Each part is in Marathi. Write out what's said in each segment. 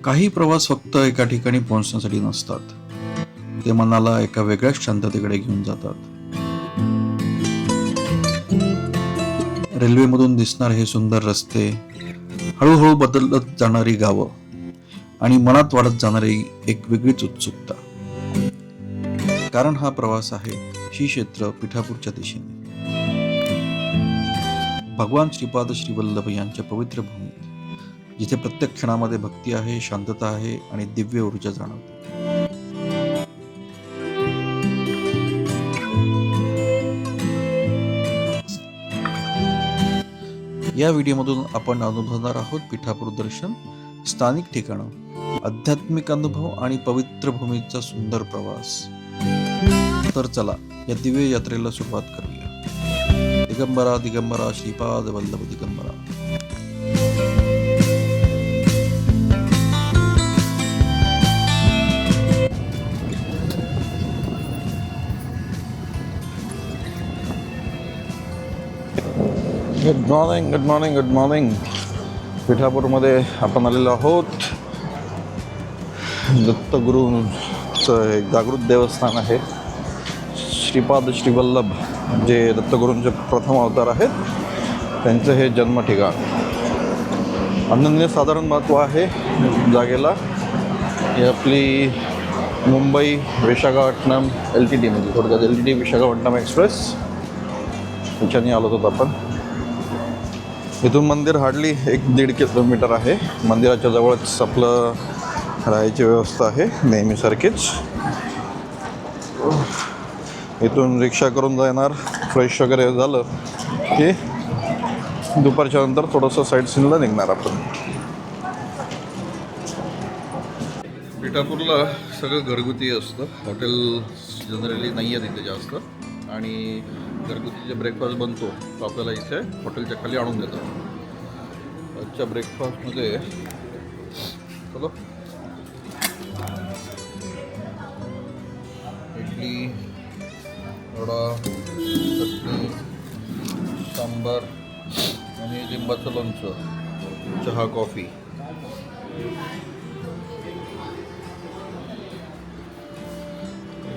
काही प्रवास फक्त एका ठिकाणी पोहोचण्यासाठी नसतात, ते मनाला एका वेगळ्याच शांततेकडे घेऊन जातात. रेल्वेमधून दिसणारे हे सुंदर रस्ते, हळूहळू बदलत जाणारी गावं आणि मनात वाढत जाणारी एक वेगळीच उत्सुकता. कारण हा प्रवास आहे श्री क्षेत्र पिठापूरच्या दिशेने, भगवान श्रीपाद श्री वल्लभ यांच्या पवित्र भूमीत, जिथे प्रत्येक क्षणामध्ये भक्ती आहे, शांतता आहे आणि दिव्य ऊर्जा जाणवते. या व्हिडिओमधून आपण अनुभवणार आहोत पिठापूर दर्शन, स्थानिक ठिकाणं, आध्यात्मिक अनुभव आणि पवित्र भूमीचा सुंदर प्रवास. तर चला या दिव्य यात्रेला सुरुवात करूया. Digambara Digambara Shripad Vallabh Digambara. Good morning good morning good morning. पिठापूरमध्ये आपण आलेलो आहोत. दत्तगुरूंचं एक जागृत देवस्थान आहे. श्रीपाद श्री वल्लभ जे दत्तगुरूंचे प्रथम अवतार आहेत, त्यांचं हे जन्म ठिकाण. अनन्यसाधारण महत्त्व आहे जागेला. ही आपली मुंबई विशाखापट्टणम LTT, म्हणजे थोडक्यात LTT विशाखापट्टणम एक्सप्रेस, याच्याने आलो होतो आपण. इथून मंदिर हार्डली 1-1.5 किलोमीटर आहे. मंदिराच्या जवळच आपलं राहायची व्यवस्था आहे नेहमीसारखीच. इथून रिक्षा करून जाणार. फ्रेश वगैरे झालं की दुपारच्या नंतर थोडंसं साईड सीनला निघणार आपण. पिठापूरला सगळं घरगुती असतं. हॉटेल जनरली नाही आहे तिथे जास्त, आणि घरगुती जे ब्रेकफास्ट बनतो तो आपल्याला इथे हॉटेलच्या खाली आणून देतात. आजच्या ब्रेकफास्टमध्ये चलो इडली, वडा, चटणी, सांबार आणि लिंबाचं लोणचं, चहा, कॉफी.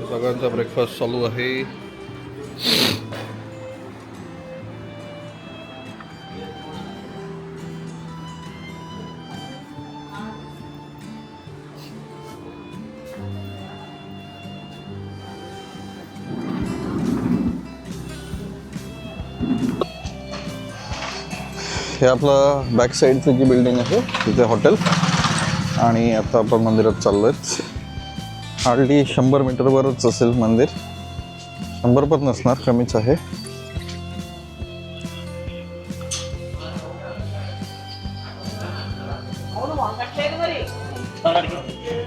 सगळ्यांचा ब्रेकफास्ट चालू आहे. हे आपलं बॅक साईडची जी बिल्डिंग आहे तिथे हॉटेल, आणि आता आपण मंदिरात चाललो आहेत. हार्डली 100 मीटरवरच असेल मंदिर. 100 पण नसणार, कमीच आहे.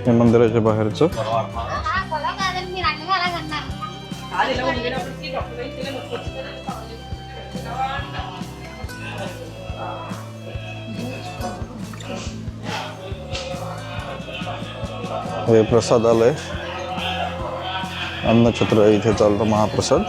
हे मंदिराच्या बाहेरचं. हे प्रसादालय, अन्नछत्र इथे चालतं, महाप्रसाद.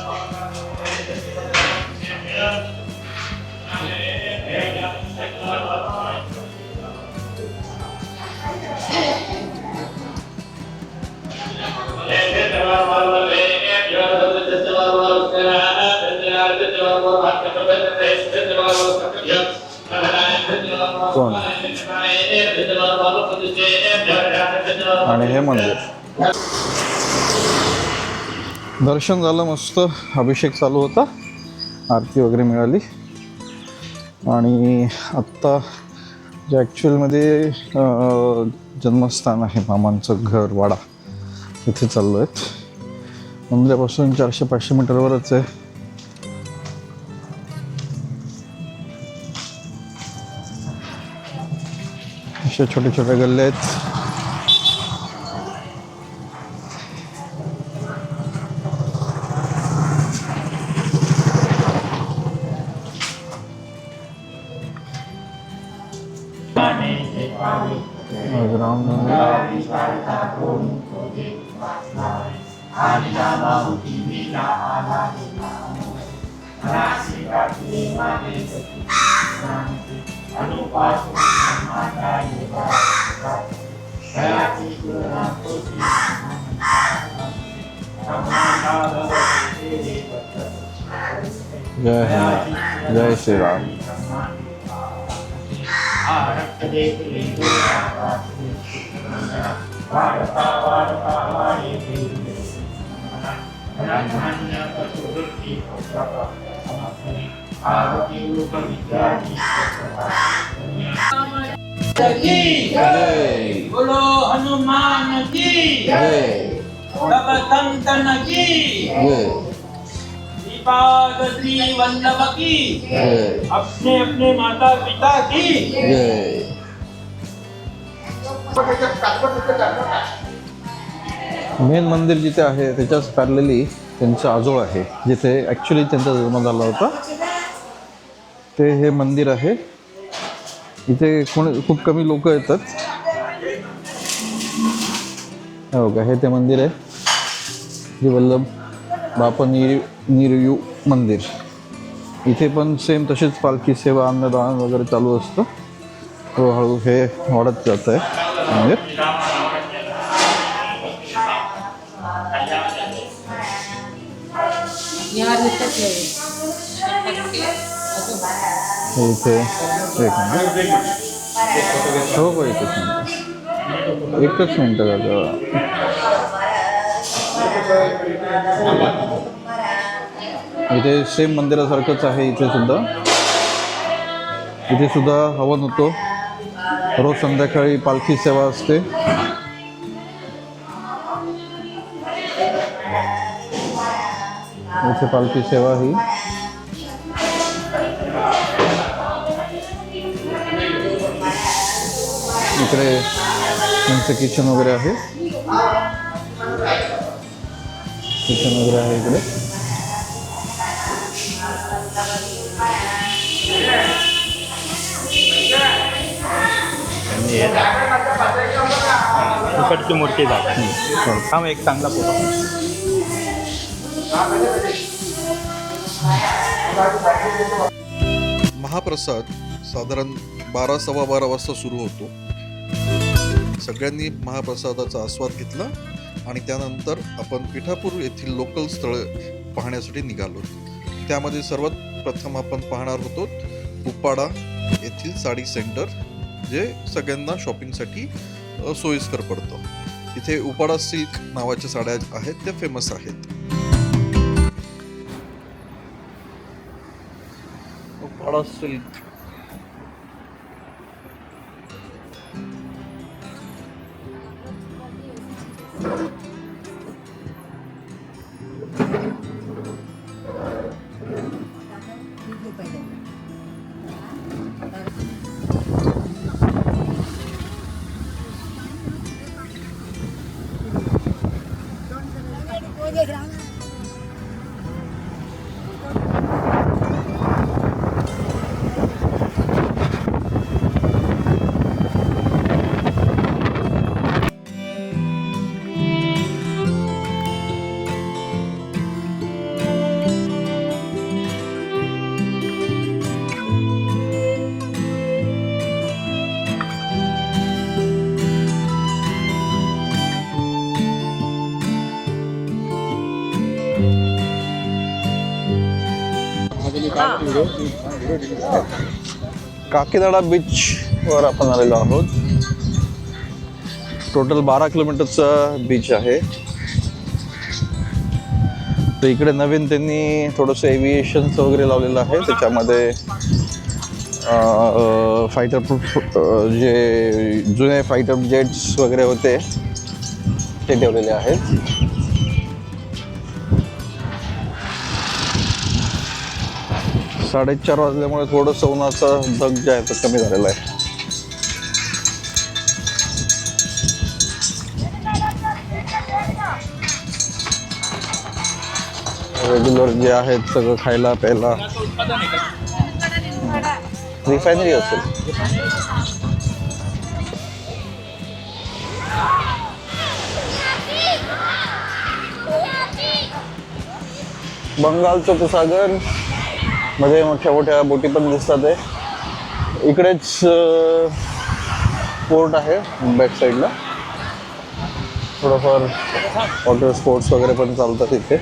कोण आणि हे मंदिर. दर्शन झालं मस्त. अभिषेक चालू होता, आरती वगैरे मिळाली. आणि आत्ता जे ॲक्च्युअलमध्ये जन्मस्थान आहे, मामांचं घर, वाडा, इथे चाललो आहेत. मंदिरापासून 400-500 मीटरवरच आहे. अशा छोट्या छोट्या गल्ल्या आहेत. जय हनुमान जय श्री राम. जय बोलो हनुमान की जय सब संतन की जय श्रीपाद श्री वल्लभ की जय अपने अपने माता पिता की जय. मेन मंदिर जिथे आहे त्याच्याच पॅरलेली त्यांचं आजोळ आहे, जिथे ॲक्च्युली त्यांचा जन्म झाला होता. ते हे मंदिर आहे. इथे खूप कमी लोक येतात. हो का, हे ते मंदिर आहे, जे वल्लभ बापा निर्यू मंदिर. इथे पण सेम तशीच पालखी सेवा, अन्नदान वगैरे चालू असतं. हळूहळू हे वाढत जात आहे मंदिर. इथे एक मिनिट. हो हो, एकच मिनटं दादा. इथे सेम मंदिरासारखंच आहे. इथे सुद्धा हवन होतो. रोज संध्याकाळी पालखी सेवा असते. इथे पालखी सेवा ही इकडे त्यांचं किचन वगैरे आहे. इकडे इकडची मूर्ती जात एक चांगला फोटो. महाप्रसाद साधारण 12-12:15 वाजता सुरू होतो. सगळ्यांनी महाप्रसादाचा आस्वाद घेतला आणि त्यानंतर आपण पिठापूर येथील लोकल स्थळं पाहण्यासाठी निघालो. त्यामध्ये सर्वात प्रथम आपण पाहणार होतो उपाडा येथील साडी सेंटर, जे सगळ्यांना शॉपिंगसाठी सोयीस्कर पडतं. इथे उपाडा सिल्क नावाच्या साड्या आहेत, त्या फेमस आहेत. उपाडा सिल्क काकीनाडा बीचवर आपण आलेलो आहोत. टोटल 12 किलोमीटरचा बीच आहे. तर इकडे नवीन त्यांनी थोडंसं एव्हिएशनचं वगैरे लावलेलं आहे. त्याच्यामध्ये फायटर प्रूफ जे जुने फायटर जेट्स वगैरे होते ते ठेवलेले आहेत. 4:30 वाजल्यामुळे थोडंसं उन्हाचा धग जे आहे तो कमी झालेला आहे. रेग्युलर जे आहेत सगळं खायला प्यायला रिफायनरी असेल. बंगालचं उपसागर मध्ये मोठ्या मोठ्या बोटी पण दिसतात आहे. इकडेच पोर्ट आहे बॅक साईडला. थोडंफार वॉटर स्पोर्ट्स वगैरे पण चालतात इथे.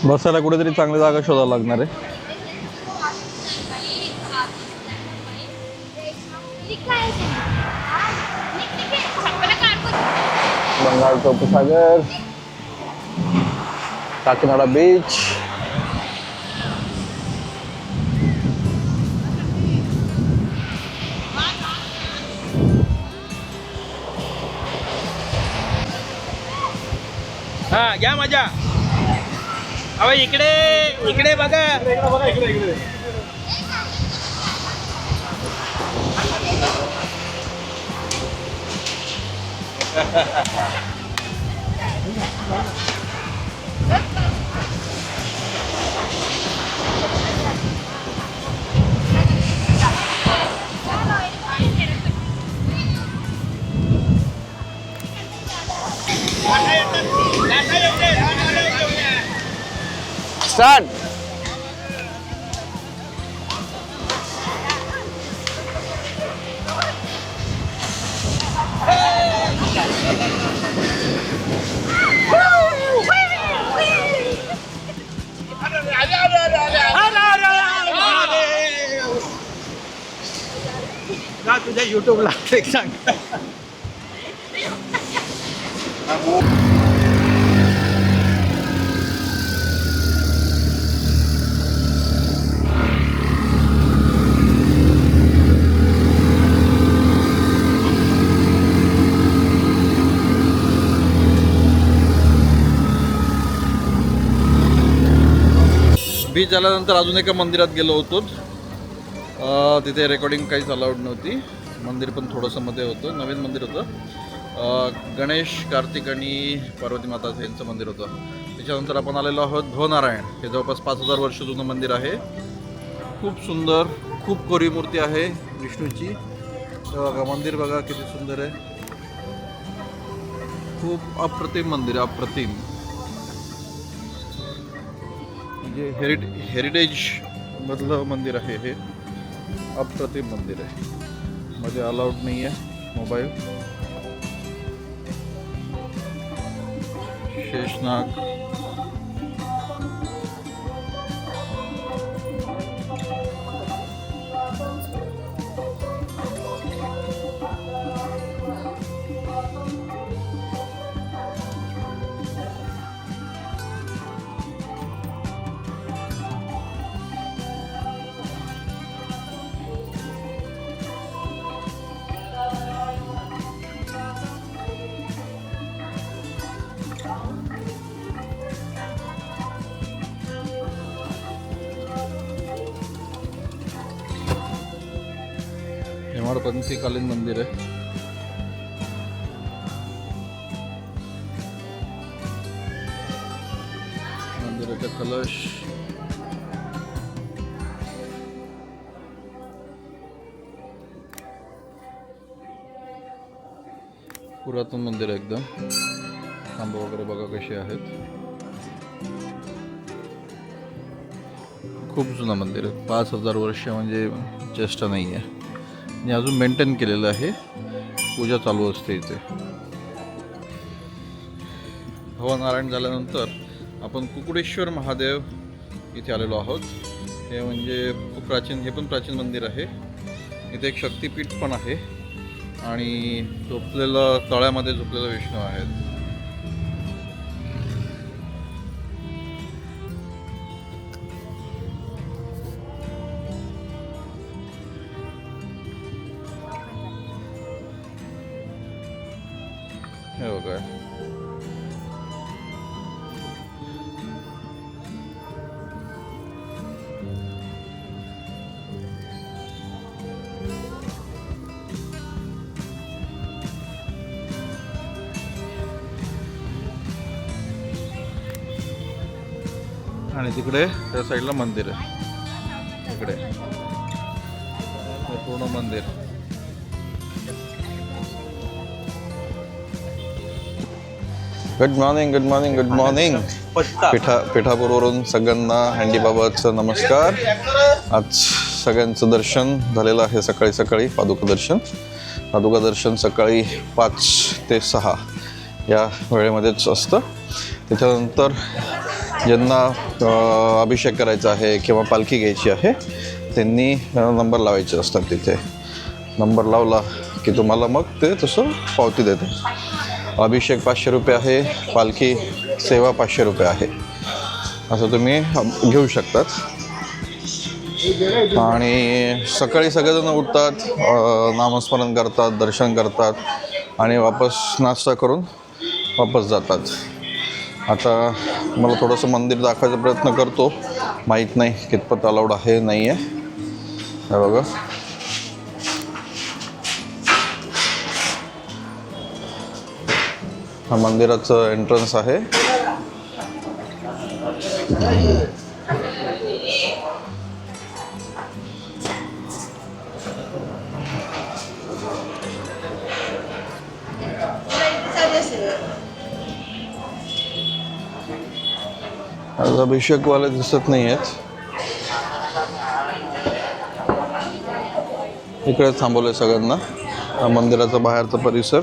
बसायला कुठेतरी चांगली जागा शोधायला लागणार आहे. बंगालचा उपसागर, काकीनाडा बीच. हा घ्या मजा. अहो इकडे इकडे बघा. स्टार्ट. जा तुझ्या युट्यूबला सांग. बीच आल्यानंतर अजून एका मंदिरात गेलो होतो. तिथे रेकॉर्डिंग काहीच अलाउड नव्हती. मंदिर पण थोडंसं मध्ये होतं, नवीन मंदिर होतं. गणेश, कार्तिक आणि पार्वती माताचं यांचं मंदिर होतं. त्याच्यानंतर आपण आलेलो आहोत भवनारायण. हे जवळपास 5000 वर्ष जुनं मंदिर आहे. खूप सुंदर, खूप कोरीव मूर्ती आहे विष्णूची. बघा मंदिर, बघा किती सुंदर आहे. खूप अप्रतिम मंदिर आहे, अप्रतिम. म्हणजे हेरिटेज मधलं मंदिर आहे हे. अप्रतिम मंदिर आहे. मध्ये अलाउड नाही आहे मोबाईल. शेषनाग, हेमाडपंथीकालीन मंदिर आहे. मंदिराचा कलश, पुरातन मंदिर आहे एकदम. खांब वगैरे बघा कसे आहेत. खूप जुनं मंदिर आहे. 5000 वर्ष म्हणजे चेष्टा नाही आहे. आणि अजून मेंटेन केलेलं आहे. पूजा चालू असते इथे. भवनारायण झाल्यानंतर आपण कुकुडेश्वर महादेव इथे आलेलो आहोत. हे म्हणजे खूप प्राचीन, हे पण प्राचीन मंदिर आहे. इथे एक शक्तिपीठ पण आहे आणि झोपलेलं, तळ्यामध्ये झोपलेलं विष्णू आहेत. हे बघा. आणि तिकडे त्या साईडला मंदिर आहे. इकडे हे पूर्ण मंदिर. Good morning, good morning, good morning. पिठापूरवरून सगळ्यांना हँडीबाबाचं नमस्कार. आज सगळ्यांचं दर्शन झालेलं आहे. सकाळी सकाळी पादुका दर्शन सकाळी 5 ते 6 या वेळेमध्येच असतं. त्याच्यानंतर ज्यांना अभिषेक करायचा आहे किंवा पालखी घ्यायची आहे त्यांनी नंबर लावायचे असतात तिथे. नंबर लावला की तुम्हाला मग ते तसं पावती देते. अभिषेक 500 रुपये आहे, पालखी सेवा 500 रुपये आहे. असं तुम्ही घेऊ शकतात. आणि सकाळी सगळेजण उठतात, नामस्मरण करतात, दर्शन करतात आणि वापस नाश्ता करून वापस जातात. आता मला थोडंसं मंदिर दाखवायचा प्रयत्न करतो. माहीत नाही कितपत अलाउड आहे नाही आहे. हे बघा, हा मंदिराचं एंट्रन्स आहे. आज अभिषेकवाले दिसत नाही आहेत. इकडे थांबवलंय सगळ्यांना. हा मंदिराचा बाहेरचा परिसर.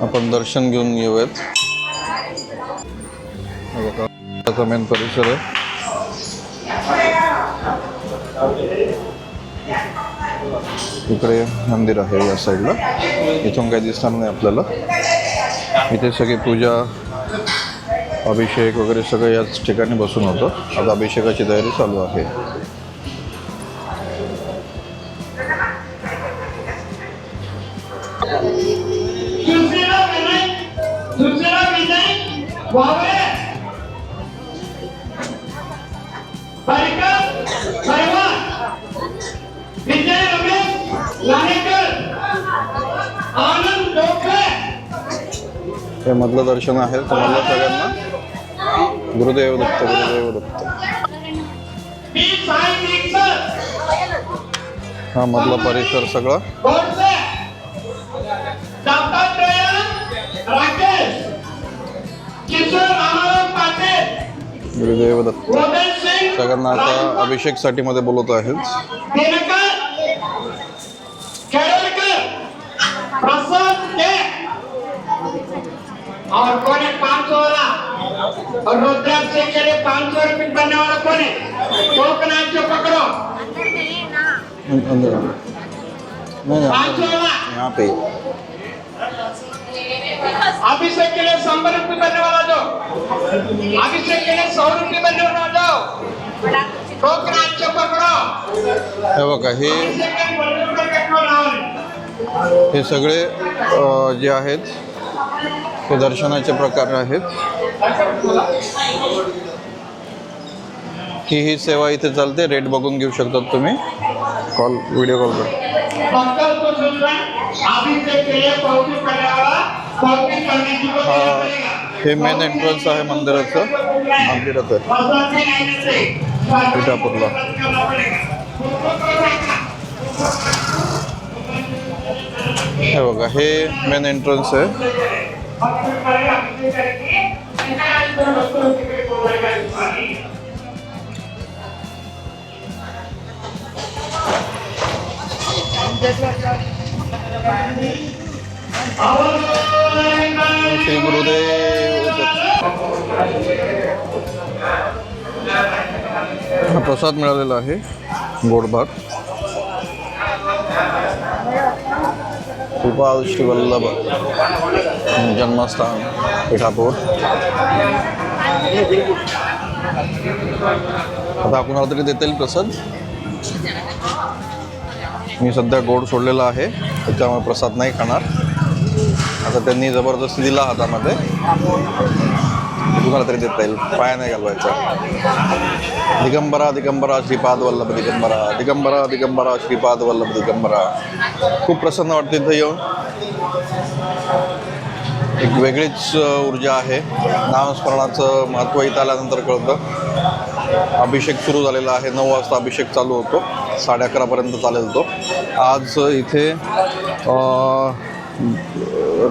आपण दर्शन घेऊन येऊयात. हा मेन परिसर आहे. इकडे मंदिर आहे या साईडला. इथून काही दिसणार नाही आपल्याला. इथे सगळी पूजा, अभिषेक वगैरे सगळं याच ठिकाणी बसून होतं. आता अभिषेकाची तयारी चालू आहे. हे मधलं दर्शन आहे तुम्हाला सगळ्यांना. गुरुदेव दत्त, गुरुदेव दत्त. हा मधला परिसर सगळा. गुरुदेव दत्त. सगळ्यांना आता अभिषेकसाठी मध्ये बोलत आहेत. और कौन है 500 वाला? और रुद्राक्ष के लिए 500 रुपये बनने वाला कौन है? टोकन जो पकड़ो। अंदर 500 वाला। यहाँ पे अभिषेक के लिए 100 रुपये बनने वाला जो, अभिषेक के लिए 100 रुपये बनने वाला जो, टोकन जो पकड़ो। हे बघा, हे सगळे जे आहेत ते दर्शनाचे प्रकार आहेत. ही सेवा इथे चालते. रेट बघून घेऊ शकतात तुम्ही. व्हिडिओ कॉल कर. हे मेन एंट्रन्स आहे मंदिराचं. मंदिरात आहे पिठापूरला. हे बघा, हे मेन एंट्रन्स आहे. श्री गुरुदेव दत्त. हा प्रसाद मिळालेला आहे, गोड भात. श्रीपाद श्री वल्लभ जन्मस्थान पिठापूर. आता कुणाला तरी देता येईल प्रसाद. मी सध्या गोड सोडलेला आहे त्याच्यामुळे प्रसाद नाही खाणार. आता त्यांनी जबरदस्ती दिला हातामध्ये, कुणाला तरी देता येईल. पाया नाही घालवायचा. दिगंबरा दिगंबरा श्रीपाद वल्लभ दिगंबरा, दिगंबरा दिगंबरा श्रीपाद वल्लभ दिगंबरा. खूप प्रसन्न वाटते इथं येऊन. एक वेगळीच ऊर्जा आहे. नामस्मरणाचं महत्त्व इथं आल्यानंतर कळतं. अभिषेक सुरू झालेला आहे. 9 वाजता अभिषेक चालू होतो, 11:30 चालेल तो. आज इथे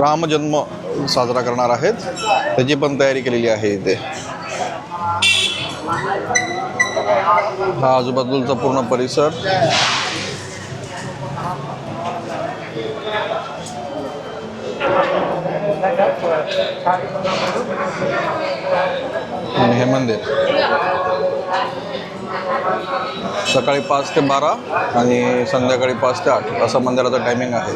रामजन्म साजरा करणार आहेत, त्याची पण तयारी केलेली आहे इथे. हा आजूबाजूचा पूर्ण परिसर. आणि हे मंदिर सकाळी 5 ते 12 आणि संध्याकाळी 5 ते 8 असं मंदिराचं टायमिंग आहे.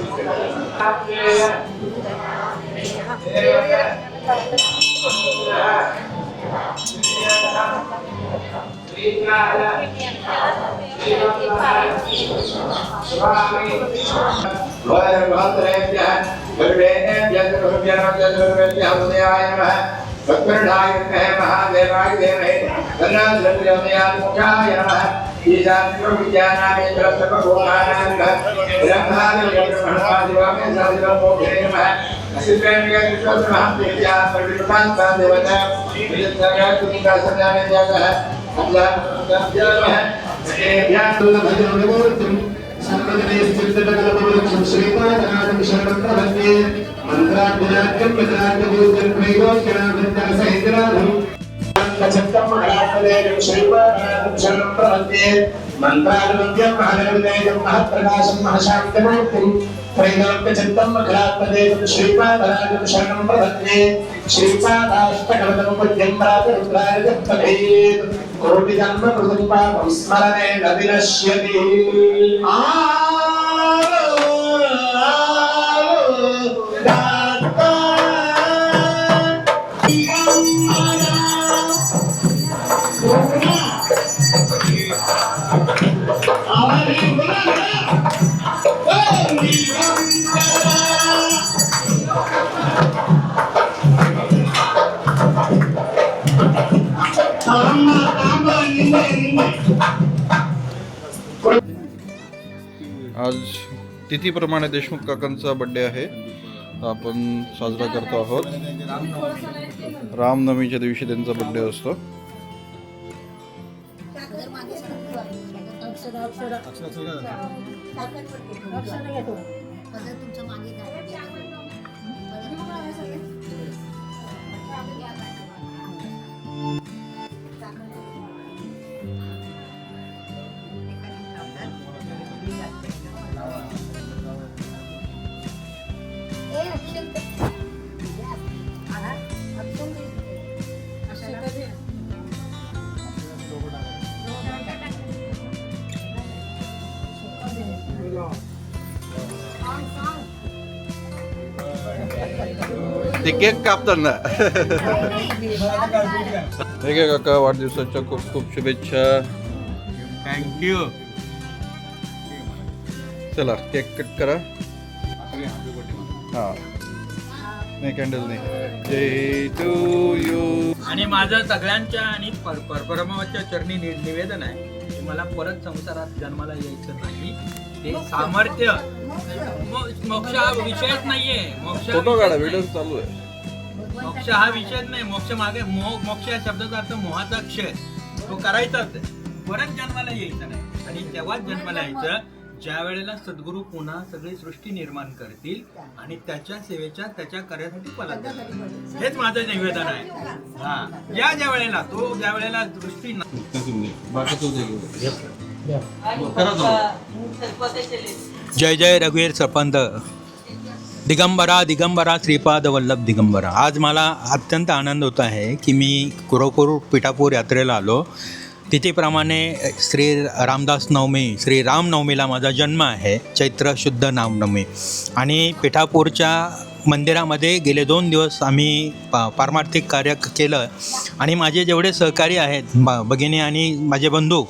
आज तिथीप्रमाणे देशमुख काकांचा बड्डे आहे, तर आपण साजरा करतो आहोत. रामनवमीच्या दिवशी त्यांचा बड्डे असतो. ते केक कापताना ठीक आहे काका, वाढदिवसाच्या खूप खूप शुभेच्छा. थँक्यू. चला केक कट करा. हा नाही कॅन्डल नाही. जय टू यू. आणि माझं सगळ्यांच्या आणि परमात्म्याच्या चरणी निवेदन आहे की मला परत संसारात जन्माला यायचं नाही. ते सामर्थ्य मोक्ष हा विषयच नाहीये. फोटो काढा, व्हिडिओ चालू आहे. मोक्ष हा विषयच नाही. मोक्ष मागे मोक्ष या शब्दाचा अर्थ मोहाचा क्षय, तो करायचाच आहे. परत जन्माला यायचं नाही. आणि तेव्हाच जन्माला यायचं ज्या वेळेला सद्गुरू पुन्हा सगळी सृष्टी निर्माण करतील आणि त्याच्या सेवेच्या त्याच्या कार्यासाठी पलट. हेच माझं निवेदन आहे. हा ज्या वेळेला तो ज्या वेळेला सृष्टी जय जय रघुवीर सरपंच दिगंबरा दिगंबरा श्रीपाद वल्लभ दिगंबरा. आज मला अत्यंत आनंद होत आहे की मी कुरोकोर पिठापूर यात्रेला आलो. तिथीप्रमाणे श्री रामदास नवमी श्री रामनवमीला माझा जन्म आहे, चैत्र शुद्ध रामनवमी. आणि पिठापूरच्या मंदिरामध्ये गेले 2 दिवस आम्ही पारमार्थिक कार्य केलं. आणि माझे जेवढे सहकारी आहेत भगिनी आणि माझे बंधू,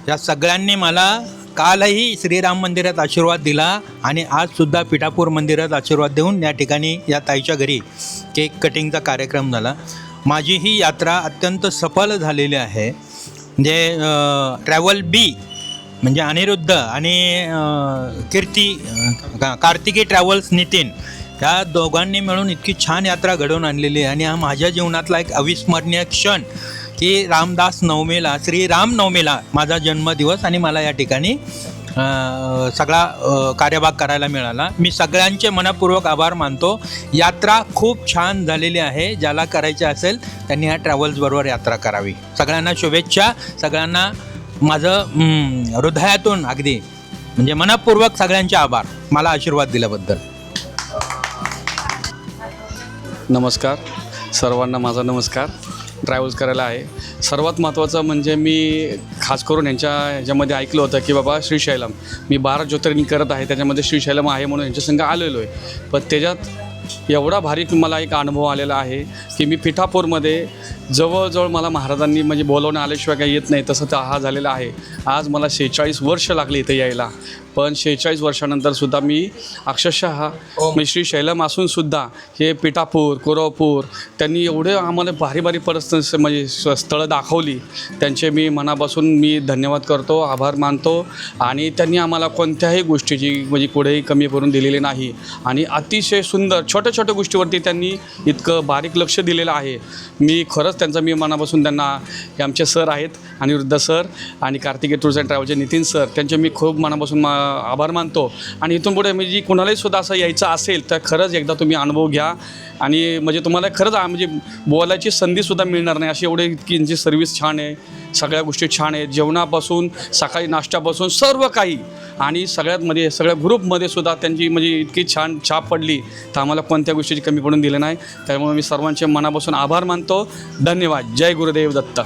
या सगळ्यांनी मला कालही श्रीराम मंदिरात आशीर्वाद दिला आणि आजसुद्धा पिठापूर मंदिरात आशीर्वाद देऊन या ठिकाणी या ताईच्या घरी केक कटिंगचा कार्यक्रम झाला. माझी ही यात्रा अत्यंत सफल झालेली आहे. म्हणजे ट्रॅव्हल बी म्हणजे अनिरुद्ध आणि कार्तिकी ट्रॅव्हल्स नितीन या दोघांनी मिळून इतकी छान यात्रा घडवून आणलेली आहे. आणि हा माझ्या जीवनातला एक अविस्मरणीय क्षण की रामदास नवमीला श्रीरामनवमीला माझा जन्मदिवस आणि मला या ठिकाणी सगळा कार्यभाग करायला मिळाला. मी सगळ्यांचे मनपूर्वक आभार मानतो. यात्रा खूप छान झालेली आहे. ज्याला करायची असेल त्यांनी ह्या ट्रॅव्हल्सबरोबर यात्रा करावी. सगळ्यांना शुभेच्छा. सगळ्यांना माझं हृदयातून अगदी म्हणजे मनपूर्वक सगळ्यांचे आभार मला आशीर्वाद दिल्याबद्दल. नमस्कार सर्वांना, माझा नमस्कार. ट्रॅव्हल्स करायला आहे. सर्वात महत्त्वाचं म्हणजे मी खास करून ह्याच्यामध्ये ऐकलं होतं की बाबा श्रीशैलम, मी 12 ज्योतिर्लिंग करत आहे, त्याच्यामध्ये श्रीशैलम आहे म्हणून यांच्या संग आलेलो आहे. पण त्याच्यात एवढा भारी मला एक अनुभव आलेला आहे की मी पिठापूरमध्ये जवळजवळ मला महाराजांनी म्हणजे बोलवणं आल्याशिवाय काही येत नाही तसं तर हा झालेला आहे. आज मला 46 वर्ष लागली इथे यायला, पण 46 वर्षानंतरसुद्धा मी अक्षरशः म्हणजे श्रीशैलम असूनसुद्धा हे पिठापूर, कोल्हापूर त्यांनी एवढे आम्हाला भारी भारी म्हणजे स्थळं दाखवली. त्यांचे मी मनापासून मी धन्यवाद करतो, आभार मानतो. आणि त्यांनी आम्हाला कोणत्याही गोष्टीची म्हणजे कुठेही कमी करून दिलेली नाही आणि अतिशय सुंदर छोट्या छोट्या गोष्टीवरती त्यांनी इतकं बारीक लक्ष दिलेलं आहे. मी खरंच त्यांचा मी मनापासून त्यांना, हे आमचे सर आहेत अनिरुद्ध सर आणि कार्तिकेय टूर्स अँड ट्रॅव्हलचे नितीन सर, त्यांचे मी खूप मनापासून आभार मानतो. आणि इथून पुढे म्हणजे कोणालाही सुद्धा असं यायचं असेल तर खरंच एकदा तुम्ही अनुभव घ्या आणि म्हणजे तुम्हाला खरंच म्हणजे बोलायची संधीसुद्धा मिळणार नाही, अशी एवढी इतकी यांची सर्व्हिस छान आहे. सगळ्या गोष्टी छान आहेत, जेवणापासून सकाळी नाश्त्यापासून सर्व काही. आणि सगळ्यातमध्ये सगळ्या ग्रुपमध्ये सुद्धा त्यांची म्हणजे इतकी छान छाप पडली तर आम्हाला कोणत्या गोष्टीची कमी पडून दिली नाही. त्यामुळे मी सर्वांचे मनापासून आभार मानतो. धन्यवाद. जय गुरुदेव दत्त.